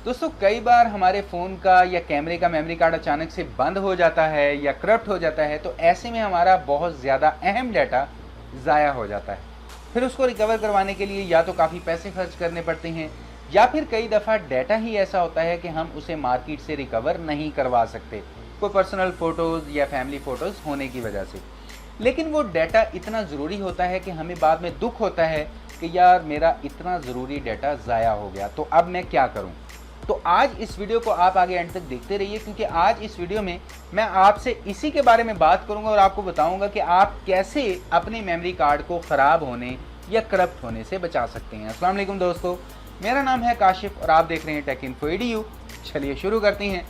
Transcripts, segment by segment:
दोस्तों कई बार हमारे फ़ोन का या कैमरे का मेमोरी कार्ड अचानक से बंद हो जाता है या करप्ट हो जाता है, तो ऐसे में हमारा बहुत ज़्यादा अहम डाटा ज़ाया हो जाता है। फिर उसको रिकवर करवाने के लिए या तो काफ़ी पैसे खर्च करने पड़ते हैं या फिर कई दफ़ा डाटा ही ऐसा होता है कि हम उसे मार्केट से रिकवर नहीं करवा सकते, कोई पर्सनल फ़ोटोज़ या फैमिली फ़ोटोज़ होने की वजह से। लेकिन वो डाटा इतना ज़रूरी होता है कि हमें बाद में दुख होता है कि यार मेरा इतना ज़रूरी डाटा ज़ाया हो गया, तो अब मैं क्या करूं? तो आज इस वीडियो को आप आगे एंड तक देखते रहिए, क्योंकि आज इस वीडियो में मैं आपसे इसी के बारे में बात करूंगा और आपको बताऊंगा कि आप कैसे अपने मेमोरी कार्ड को ख़राब होने या करप्ट होने से बचा सकते हैं। अस्सलाम वालेकुम दोस्तों, मेरा नाम है काशिफ और आप देख रहे हैं टेक इन्फो EDU। चलिए शुरू करते हैं।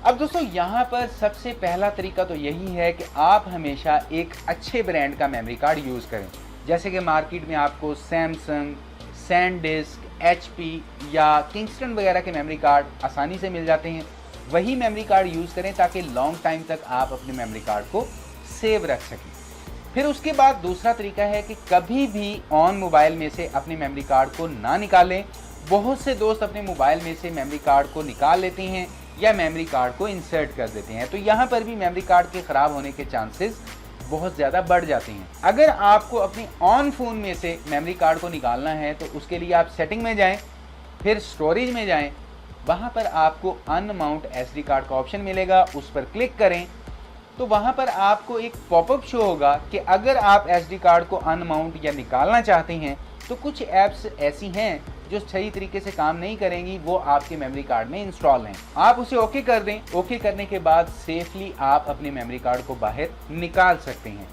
अब दोस्तों यहाँ पर सबसे पहला तरीका तो यही है कि आप हमेशा एक अच्छे ब्रांड का मेमोरी कार्ड यूज़ करें। जैसे कि मार्केट में आपको सैमसंग, सैनडिस्क, HP या किंगस्टन वगैरह के मेमोरी कार्ड आसानी से मिल जाते हैं। वही मेमोरी कार्ड यूज़ करें ताकि लॉन्ग टाइम तक आप अपने मेमोरी कार्ड को सेव रख सकें। फिर उसके बाद दूसरा तरीका है कि कभी भी ऑन मोबाइल में से अपने मेमोरी कार्ड को ना निकालें। बहुत से दोस्त अपने मोबाइल में से मेमोरी कार्ड को निकाल लेते हैं या मेमोरी कार्ड को इंसर्ट कर देते हैं, तो यहाँ पर भी मेमोरी कार्ड के ख़राब होने के चांसेस बहुत ज़्यादा बढ़ जाते हैं। अगर आपको अपनी ऑन फ़ोन में से मेमोरी कार्ड को निकालना है तो उसके लिए आप सेटिंग में जाएं, फिर स्टोरेज में जाएं, वहाँ पर आपको अनमाउंट SD कार्ड का ऑप्शन मिलेगा, उस पर क्लिक करें तो वहाँ पर आपको एक पॉपअप शो होगा कि अगर आप SD कार्ड को अनमाउंट या निकालना चाहते हैं तो कुछ ऐप्स ऐसी हैं जो सही तरीके से काम नहीं करेंगी, वो आपके मेमोरी कार्ड में इंस्टॉल हैं। आप उसे ओके कर दें। ओके करने के बाद सेफली आप अपने मेमोरी कार्ड को बाहर निकाल सकते हैं।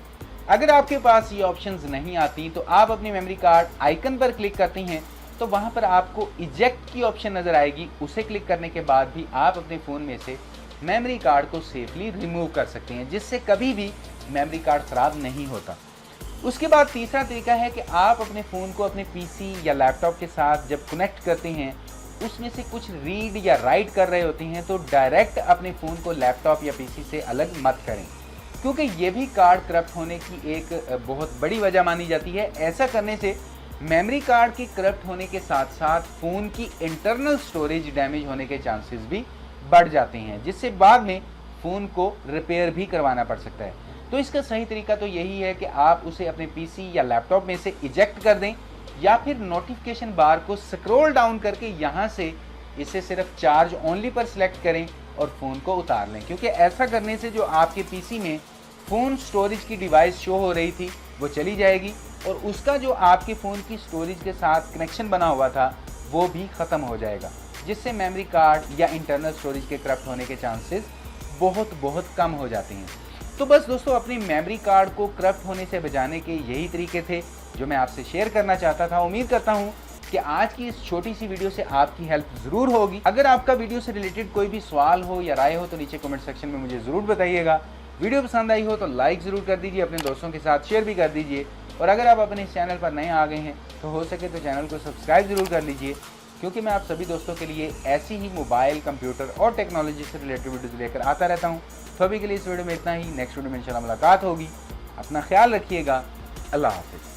अगर आपके पास ये ऑप्शंस नहीं आती तो आप अपने मेमोरी कार्ड आइकन पर क्लिक करते हैं तो वहाँ पर आपको इजेक्ट की ऑप्शन नज़र आएगी। उसे क्लिक करने के बाद भी आप अपने फ़ोन में से मेमोरी कार्ड को सेफली रिमूव कर सकते हैं, जिससे कभी भी मेमोरी कार्ड ख़राब नहीं होता। उसके बाद तीसरा तरीका है कि आप अपने फ़ोन को अपने PC या लैपटॉप के साथ जब कनेक्ट करते हैं, उसमें से कुछ रीड या राइट कर रहे होते हैं तो डायरेक्ट अपने फ़ोन को लैपटॉप या PC से अलग मत करें, क्योंकि ये भी कार्ड करप्ट होने की एक बहुत बड़ी वजह मानी जाती है। ऐसा करने से मेमोरी कार्ड के करप्ट होने के साथ साथ फ़ोन की इंटरनल स्टोरेज डैमेज होने के चांसेस भी बढ़ जाते हैं, जिससे बाद में फ़ोन को रिपेयर भी करवाना पड़ सकता है। तो इसका सही तरीका तो यही है कि आप उसे अपने PC या लैपटॉप में से इजेक्ट कर दें या फिर नोटिफिकेशन बार को स्क्रॉल डाउन करके यहाँ से इसे सिर्फ चार्ज ओनली पर सिलेक्ट करें और फ़ोन को उतार लें, क्योंकि ऐसा करने से जो आपके PC में फ़ोन स्टोरेज की डिवाइस शो हो रही थी वो चली जाएगी और उसका जो आपके फ़ोन की स्टोरेज के साथ कनेक्शन बना हुआ था वो भी ख़त्म हो जाएगा, जिससे मेमोरी कार्ड या इंटरनल स्टोरेज के करप्ट होने के चांसेस बहुत कम हो जाते हैं। तो बस दोस्तों, अपनी मेमोरी कार्ड को करप्ट होने से बचाने के यही तरीके थे जो मैं आपसे शेयर करना चाहता था। उम्मीद करता हूँ कि आज की इस छोटी सी वीडियो से आपकी हेल्प ज़रूर होगी। अगर आपका वीडियो से रिलेटेड कोई भी सवाल हो या राय हो तो नीचे कमेंट सेक्शन में मुझे ज़रूर बताइएगा। वीडियो पसंद आई हो तो लाइक ज़रूर कर दीजिए, अपने दोस्तों के साथ शेयर भी कर दीजिए और अगर आप अपने इस चैनल पर नए आ गए हैं तो हो सके तो चैनल को सब्सक्राइब ज़रूर कर लीजिए, क्योंकि मैं आप सभी दोस्तों के लिए ऐसी ही मोबाइल, कंप्यूटर और टेक्नोलॉजी से रिलेटेड वीडियोज़ लेकर आता रहता हूँ। तो अभी के लिए इस वीडियो में इतना ही। नेक्स्ट वीडियो में इंशाल्लाह मुलाकात होगी। अपना ख्याल रखिएगा। अल्लाह हाफ़िज़।